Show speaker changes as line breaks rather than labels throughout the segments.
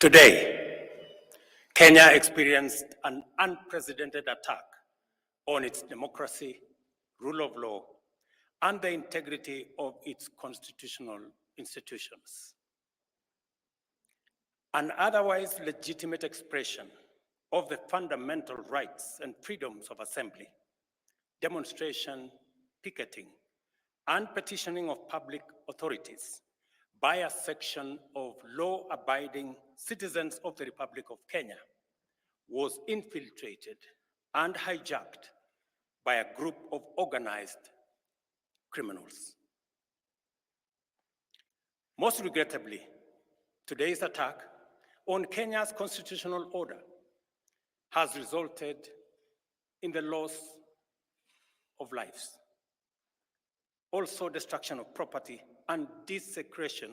Today, Kenya experienced an unprecedented attack on its democracy, rule of law, and the integrity of its constitutional institutions. An otherwise legitimate expression of the fundamental rights and freedoms of assembly, demonstration, picketing, and petitioning of public authorities by a section of law-abiding citizens of the Republic of Kenya was infiltrated and hijacked by a group of organized criminals. Most regrettably, today's attack on Kenya's constitutional order has resulted in the loss of lives, also destruction of property and desecration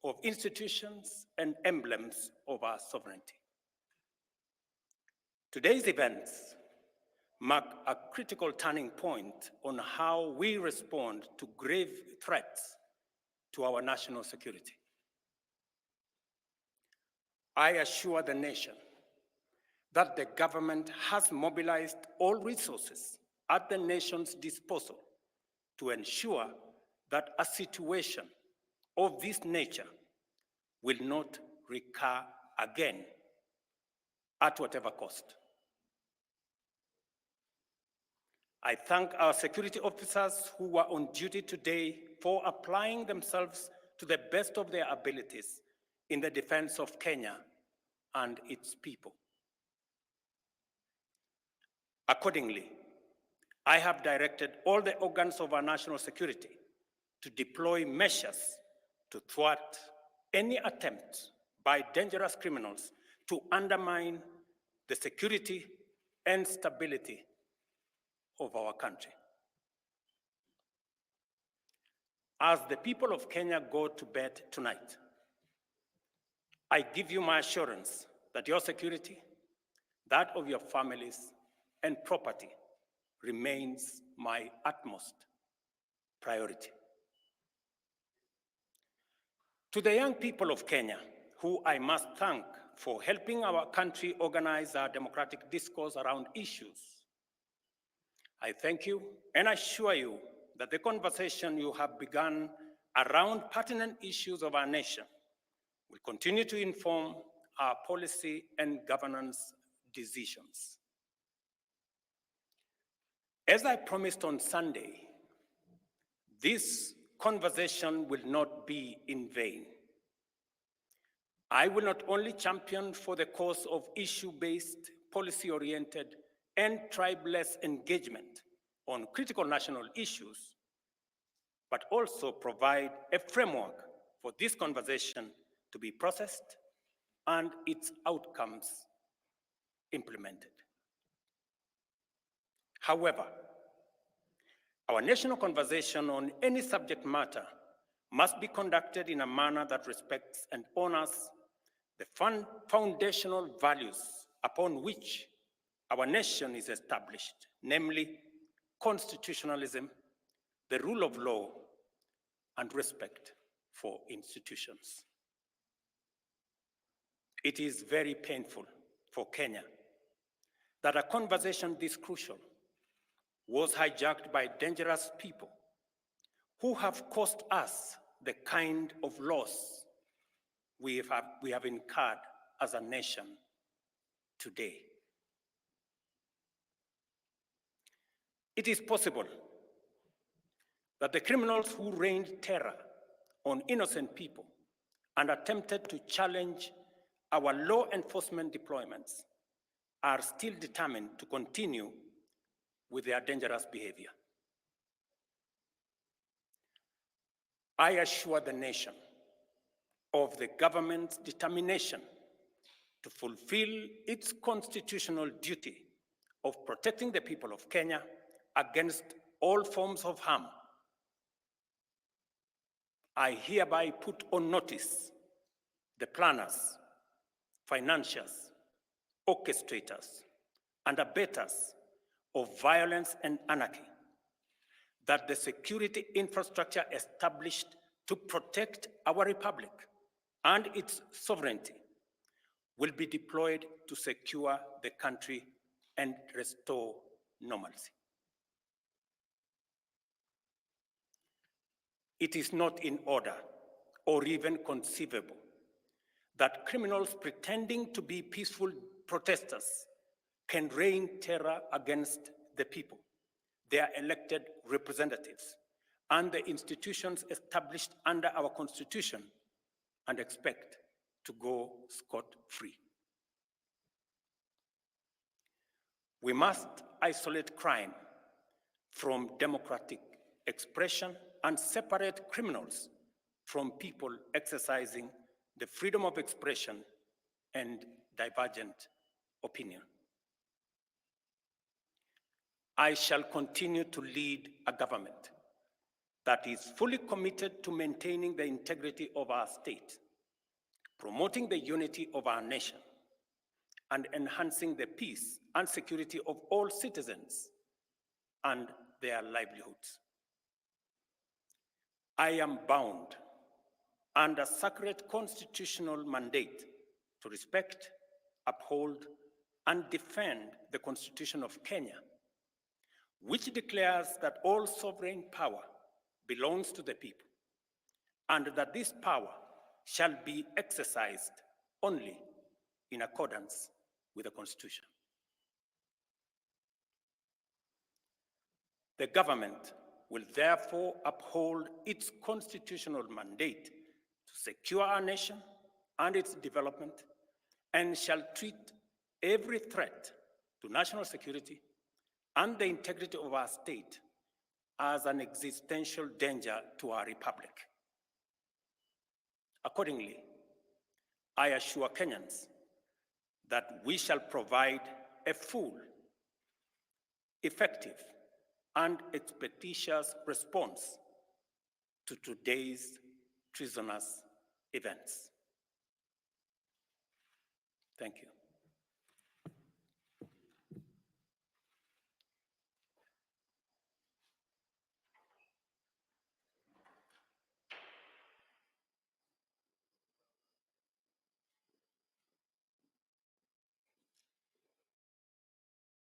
of institutions and emblems of our sovereignty. Today's events mark a critical turning point on how we respond to grave threats to our national security. I assure the nation that the government has mobilized all resources at the nation's disposal to ensure that a situation of this nature will not recur again at whatever cost. I thank our security officers who were on duty today for applying themselves to the best of their abilities in the defense of Kenya and its people. Accordingly, I have directed all the organs of our national security to deploy measures to thwart any attempt by dangerous criminals to undermine the security and stability of our country. As the people of Kenya go to bed tonight, I give you my assurance that your security, that of your families and property, remains my utmost priority. To the young people of Kenya, who I must thank for helping our country organize our democratic discourse around issues, I thank you and assure you that the conversation you have begun around pertinent issues of our nation will continue to inform our policy and governance decisions. As I promised on Sunday, this conversation will not be in vain. I will not only champion for the cause of issue-based, policy-oriented, and tribeless engagement on critical national issues, but also provide a framework for this conversation to be processed and its outcomes implemented. However, our national conversation on any subject matter must be conducted in a manner that respects and honors the foundational values upon which our nation is established, namely constitutionalism, the rule of law, and respect for institutions. It is very painful for Kenya that a conversation this crucial was hijacked by dangerous people who have caused us the kind of loss we have incurred as a nation today. It is possible that the criminals who rained terror on innocent people and attempted to challenge our law enforcement deployments are still determined to continue with their dangerous behavior. I assure the nation of the government's determination to fulfill its constitutional duty of protecting the people of Kenya against all forms of harm. I hereby put on notice the planners, financiers, orchestrators, and abettors of violence and anarchy, that the security infrastructure established to protect our republic and its sovereignty will be deployed to secure the country and restore normalcy. It is not in order or even conceivable that criminals pretending to be peaceful protesters can rain terror against the people, their elected representatives, and the institutions established under our Constitution, and expect to go scot-free. We must isolate crime from democratic expression and separate criminals from people exercising the freedom of expression and divergent opinion. I shall continue to lead a government that is fully committed to maintaining the integrity of our state, promoting the unity of our nation, and enhancing the peace and security of all citizens and their livelihoods. I am bound under sacred constitutional mandate to respect, uphold, and defend the Constitution of Kenya, which declares that all sovereign power belongs to the people, and that this power shall be exercised only in accordance with the Constitution. The government will therefore uphold its constitutional mandate to secure our nation and its development, and shall treat every threat to national security and the integrity of our state as an existential danger to our republic. Accordingly, I assure Kenyans that we shall provide a full, effective, and expeditious response to today's treasonous events. Thank you.